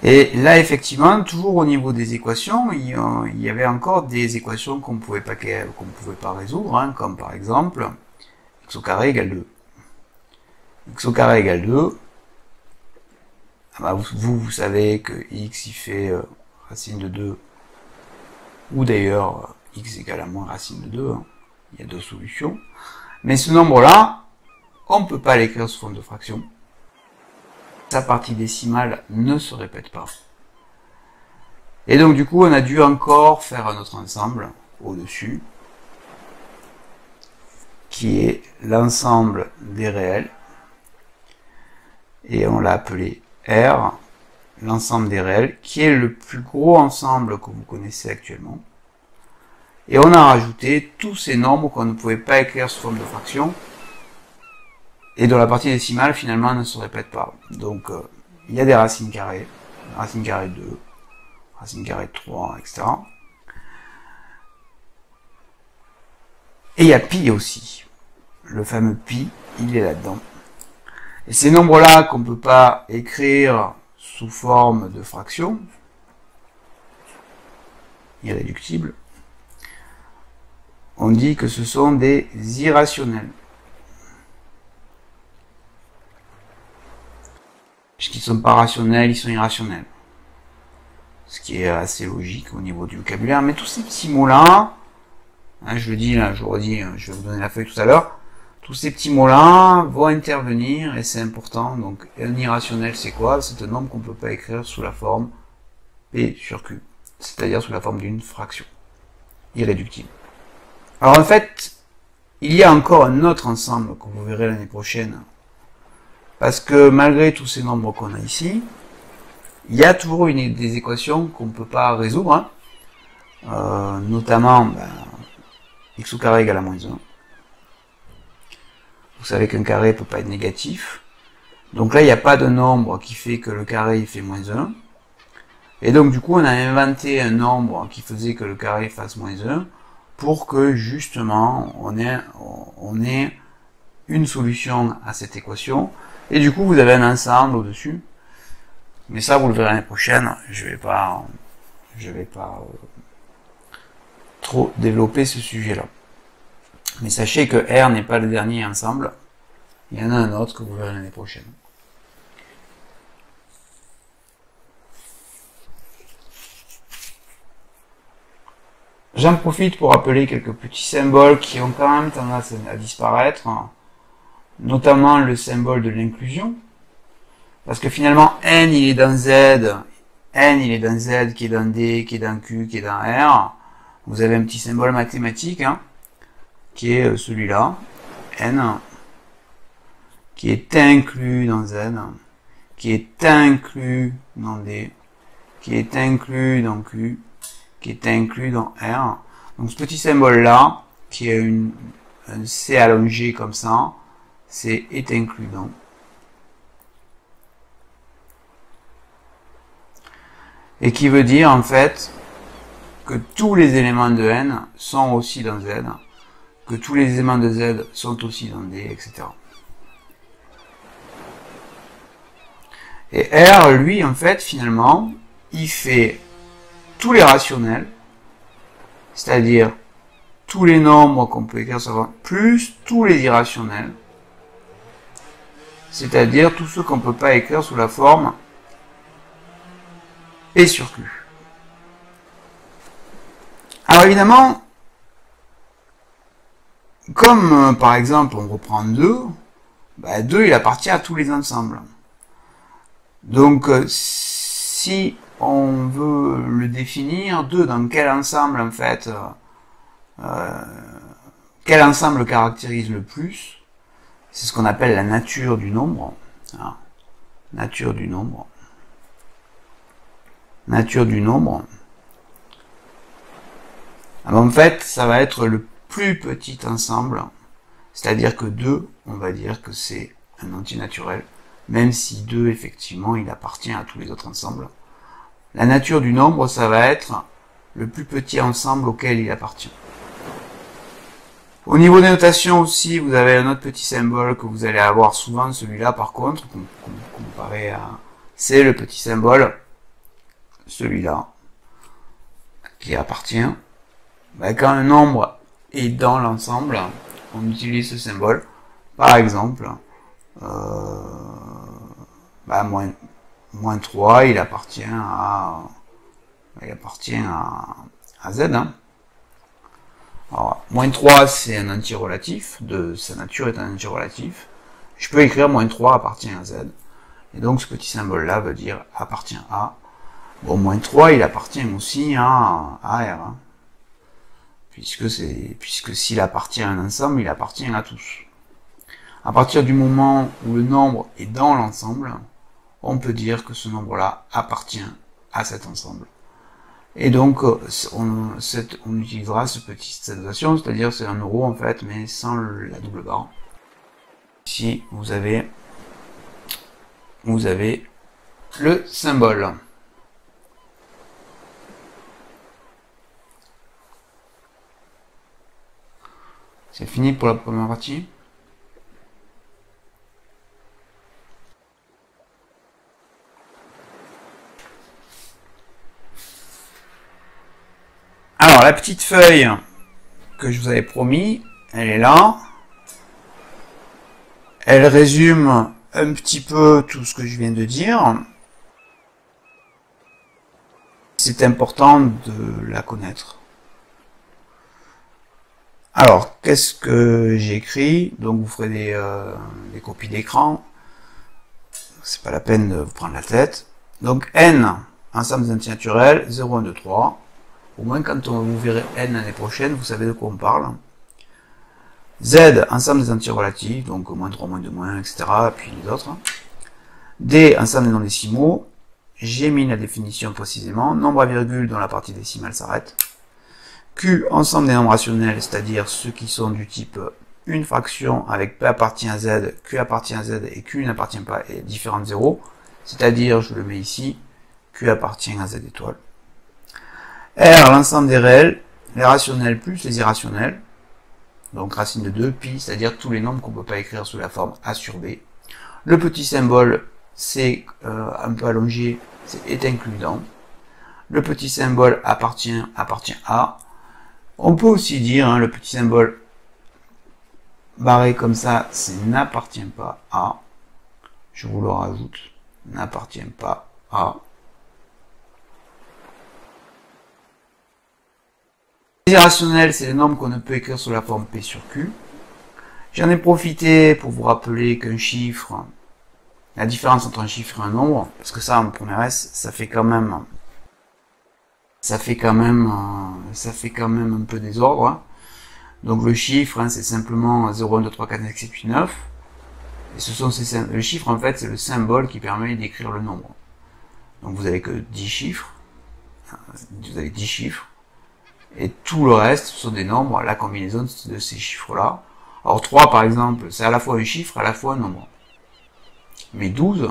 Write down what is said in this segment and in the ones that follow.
Et là, effectivement, toujours au niveau des équations, il y avait encore des équations qu'on ne pouvait pas résoudre, hein, comme par exemple x au carré égale 2. X au carré égale 2, ah bah vous savez que x il fait racine de 2, ou d'ailleurs x égale à moins racine de 2, hein. Il y a deux solutions. Mais ce nombre-là, on ne peut pas l'écrire sous forme de fraction. Sa partie décimale ne se répète pas. Et donc du coup, on a dû encore faire un autre ensemble au-dessus, qui est l'ensemble des réels. Et on l'a appelé R, l'ensemble des réels, qui est le plus gros ensemble que vous connaissez actuellement. Et on a rajouté tous ces nombres qu'on ne pouvait pas écrire sous forme de fraction, et dont la partie décimale finalement ne se répète pas. Donc il y a des racines carrées, racine carrée 2, racine carrée 3, etc. Et il y a pi aussi. Le fameux pi, il est là-dedans. Et ces nombres-là qu'on ne peut pas écrire sous forme de fraction, irréductibles, on dit que ce sont des irrationnels. Puisqu'ils ne sont pas rationnels, ils sont irrationnels. Ce qui est assez logique au niveau du vocabulaire. Mais tous ces petits mots-là, hein, je le dis là, je le redis, je vais vous donner la feuille tout à l'heure, tous ces petits mots-là vont intervenir et c'est important. Donc un irrationnel c'est quoi? C'est un nombre qu'on ne peut pas écrire sous la forme P sur Q, c'est-à-dire sous la forme d'une fraction irréductible. Alors en fait, il y a encore un autre ensemble que vous verrez l'année prochaine, parce que malgré tous ces nombres qu'on a ici, il y a toujours des équations qu'on ne peut pas résoudre, hein. Notamment x au carré égale à moins 1. Vous savez qu'un carré ne peut pas être négatif. Donc là, il n'y a pas de nombre qui fait que le carré il fait moins 1. Et donc du coup, on a inventé un nombre qui faisait que le carré fasse moins 1 pour que justement on ait une solution à cette équation. Et du coup, vous avez un ensemble au-dessus. Mais ça, vous le verrez l'année prochaine. Je vais pas trop développer ce sujet-là. Mais sachez que R n'est pas le dernier ensemble. Il y en a un autre que vous verrez l'année prochaine. J'en profite pour rappeler quelques petits symboles qui ont quand même tendance à disparaître, notamment le symbole de l'inclusion, parce que finalement n il est dans z, n il est dans z, qui est dans d, qui est dans q, qui est dans r. Vous avez un petit symbole mathématique, hein, qui est celui-là, n, qui est inclus dans z, qui est inclus dans d, qui est inclus dans q, qui est inclus dans R. Donc ce petit symbole-là, qui est un C allongé comme ça, c'est est inclus dans. Et qui veut dire en fait que tous les éléments de N sont aussi dans Z, que tous les éléments de Z sont aussi dans D, etc. Et R, lui, en fait, finalement, il fait tous les rationnels, c'est-à-dire tous les nombres qu'on peut écrire sur la forme, plus tous les irrationnels, c'est-à-dire tous ceux qu'on ne peut pas écrire sous la forme P sur Q. Alors évidemment, comme par exemple on reprend 2, 2 il appartient à tous les ensembles. Donc si on veut le définir, 2 dans quel ensemble en fait, quel ensemble caractérise le plus, c'est ce qu'on appelle la nature du nombre. Hein, nature du nombre. Nature du nombre. Alors en fait, ça va être le plus petit ensemble, c'est-à-dire que 2, on va dire que c'est un antinaturel, même si 2, effectivement, il appartient à tous les autres ensembles. La nature du nombre, ça va être le plus petit ensemble auquel il appartient. Au niveau des notations aussi, vous avez un autre petit symbole que vous allez avoir souvent, celui-là par contre, comparé à... c'est le petit symbole celui-là, qui appartient, ben, quand un nombre est dans l'ensemble, on utilise ce symbole. Par exemple, ben, moins 3, il appartient à Z. Hein. Alors, moins 3, c'est un antirelatif, de sa nature est un antirelatif. Je peux écrire moins 3 appartient à Z. Et donc, ce petit symbole-là veut dire appartient à. Bon, moins 3, il appartient aussi à R. Hein. Puisque s'il appartient à un ensemble, il appartient à tous. À partir du moment où le nombre est dans l'ensemble, on peut dire que ce nombre-là appartient à cet ensemble. Et donc, on utilisera cette notation, c'est-à-dire c'est un euro en fait, mais sans la double barre. Ici, vous avez le symbole. C'est fini pour la première partie. Alors, la petite feuille que je vous avais promis, elle est là. Elle résume un petit peu tout ce que je viens de dire. C'est important de la connaître. Alors, qu'est-ce que j'ai écrit? Donc, vous ferez des copies d'écran. C'est pas la peine de vous prendre la tête. Donc, n, ensemble des entiers naturels, 0, 1, 2, 3. Au moins, quand vous verrez n l'année prochaine, vous savez de quoi on parle. Z, ensemble des entiers relatifs, donc moins 3, moins 2, moins, etc. Puis les autres. D, ensemble des non décimaux. J'ai mis la définition précisément. Nombre à virgule dont la partie décimale s'arrête. Q, ensemble des nombres rationnels, c'est-à-dire ceux qui sont du type une fraction avec P appartient à Z, Q appartient à Z et Q n'appartient pas et différent de 0. C'est-à-dire, je le mets ici, Q appartient à Z étoile. R, l'ensemble des réels, les rationnels plus les irrationnels. Donc racine de 2, pi, c'est-à-dire tous les nombres qu'on ne peut pas écrire sous la forme A sur B. Le petit symbole, c'est un peu allongé, est inclus dans. Le petit symbole appartient à. On peut aussi dire, hein, le petit symbole barré comme ça, c'est n'appartient pas à. Je vous le rajoute, n'appartient pas à. Les irrationnels, c'est les nombres qu'on ne peut écrire sous la forme P sur Q. J'en ai profité pour vous rappeler qu'un chiffre, la différence entre un chiffre et un nombre, parce que ça, en première S, ça fait quand même un peu désordre. Hein. Donc le chiffre, hein, c'est simplement 0, 1, 2, 3, 4, 5, 6, 8, 9. Et ce sont le chiffre, en fait, c'est le symbole qui permet d'écrire le nombre. Donc vous avez que 10 chiffres. Vous avez 10 chiffres. Et tout le reste, ce sont des nombres, la combinaison de ces chiffres-là. Alors 3, par exemple, c'est à la fois un chiffre, à la fois un nombre. Mais 12,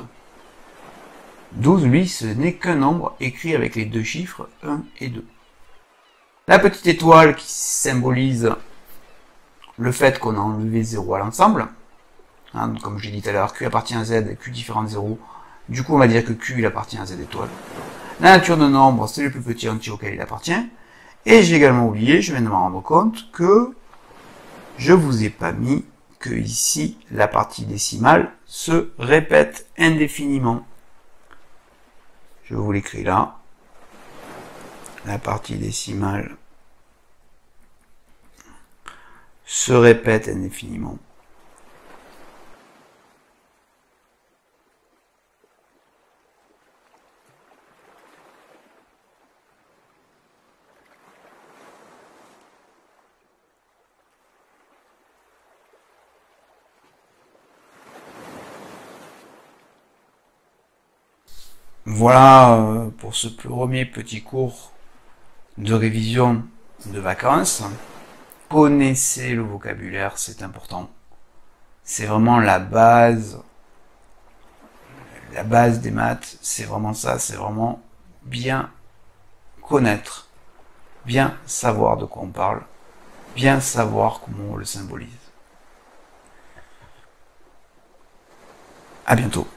lui, ce n'est qu'un nombre écrit avec les deux chiffres 1 et 2. La petite étoile qui symbolise le fait qu'on a enlevé 0 à l'ensemble. Hein, comme je l'ai dit tout à l'heure, Q appartient à Z, Q différent de 0. Du coup, on va dire que Q, il appartient à Z étoile. La nature d'un nombre, c'est le plus petit entier auquel il appartient. Et j'ai également oublié, je viens de m'en rendre compte, que je vous ai pas mis que ici, la partie décimale se répète indéfiniment. Je vous l'écris là. La partie décimale se répète indéfiniment. Voilà pour ce premier petit cours de révision de vacances. Connaissez le vocabulaire, c'est important. C'est vraiment la base des maths, c'est vraiment ça, c'est vraiment bien connaître, bien savoir de quoi on parle, bien savoir comment on le symbolise. À bientôt.